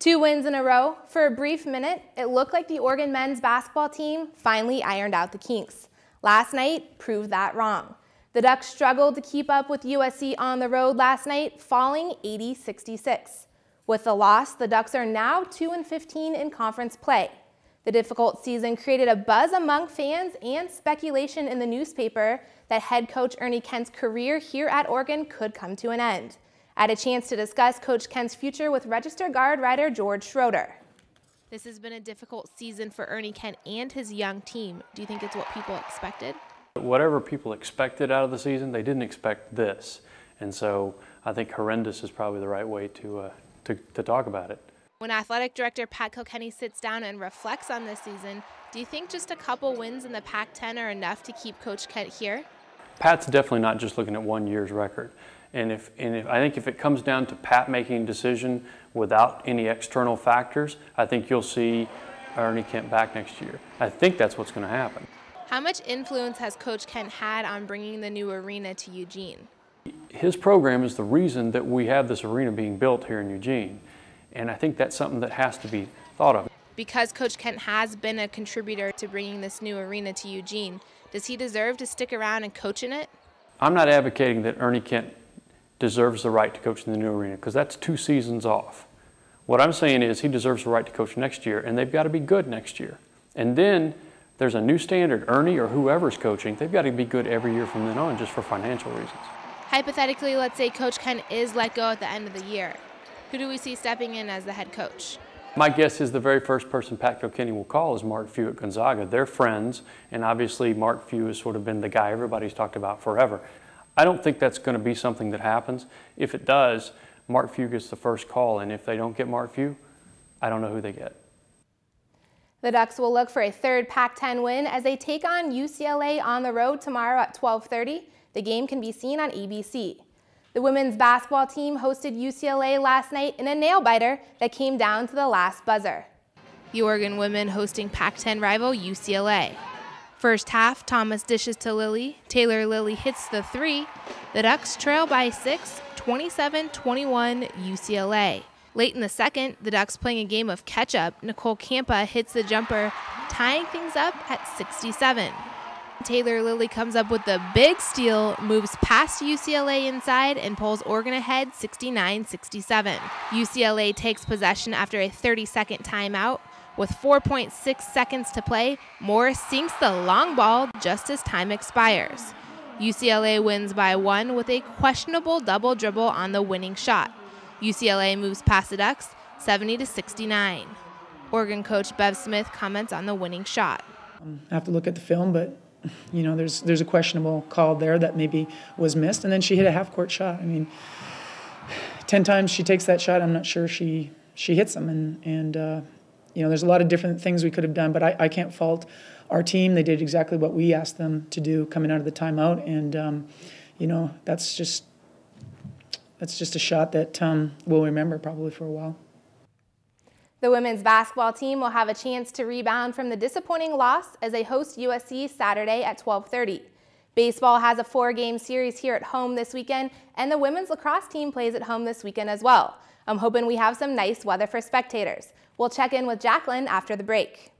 2 wins in a row. For a brief minute, it looked like the Oregon men's basketball team finally ironed out the kinks. Last night proved that wrong. The Ducks struggled to keep up with USC on the road last night, falling 80-66. With the loss, the Ducks are now 2-15 in conference play. The difficult season created a buzz among fans and speculation in the newspaper that head coach Ernie Kent's career here at Oregon could come to an end. I had a chance to discuss Coach Kent's future with Register Guard writer George Schroeder. This has been a difficult season for Ernie Kent and his young team. Do you think it's what people expected? Whatever people expected out of the season, they didn't expect this. And so I think horrendous is probably the right way to talk about it. When athletic director Pat Kilkenny sits down and reflects on this season, do you think just a couple wins in the Pac-10 are enough to keep Coach Kent here? Pat's definitely not just looking at one year's record. And I think if it comes down to Pat making a decision without any external factors, I think you'll see Ernie Kent back next year. I think that's what's going to happen. How much influence has Coach Kent had on bringing the new arena to Eugene? His program is the reason that we have this arena being built here in Eugene. And I think that's something that has to be thought of. Because Coach Kent has been a contributor to bringing this new arena to Eugene, does he deserve to stick around and coach in it? I'm not advocating that Ernie Kent deserves the right to coach in the new arena, because that's 2 seasons off. What I'm saying is he deserves the right to coach next year, and they've got to be good next year. And then there's a new standard. Ernie or whoever's coaching, they've got to be good every year from then on, just for financial reasons. Hypothetically, let's say Coach Kent is let go at the end of the year. Who do we see stepping in as the head coach? My guess is the very first person Pat Kilkenny will call is Mark Few at Gonzaga. They're friends, and obviously Mark Few has sort of been the guy everybody's talked about forever. I don't think that's going to be something that happens. If it does, Mark Few gets the first call, and if they don't get Mark Few, I don't know who they get. The Ducks will look for a 3rd Pac-10 win as they take on UCLA on the road tomorrow at 12:30. The game can be seen on ABC. The women's basketball team hosted UCLA last night in a nail-biter that came down to the last buzzer. The Oregon women hosting Pac-10 rival UCLA. First half, Thomas dishes to Lilly. Taylor Lilly hits the 3. The Ducks trail by 6, 27-21 UCLA. Late in the second, the Ducks playing a game of catch-up. Nicole Campa hits the jumper, tying things up at 67. Taylor Lilly comes up with the big steal, moves past UCLA inside, and pulls Oregon ahead 69-67. UCLA takes possession after a 30-second timeout. With 4.6 seconds to play, Morris sinks the long ball just as time expires. UCLA wins by 1 with a questionable double dribble on the winning shot. UCLA moves past the Ducks 70-69. Oregon coach Bev Smith comments on the winning shot. I have to look at the film, but you know, there's a questionable call there that maybe was missed, and then she hit a half-court shot. I mean, 10 times she takes that shot, I'm not sure she hits them, and you know, there's a lot of different things we could have done, but I can't fault our team. They did exactly what we asked them to do coming out of the timeout, and you know, that's just a shot that we'll remember probably for a while. The women's basketball team will have a chance to rebound from the disappointing loss as they host USC Saturday at 12:30. Baseball has a 4-game series here at home this weekend, and the women's lacrosse team plays at home this weekend as well. I'm hoping we have some nice weather for spectators. We'll check in with Jacqueline after the break.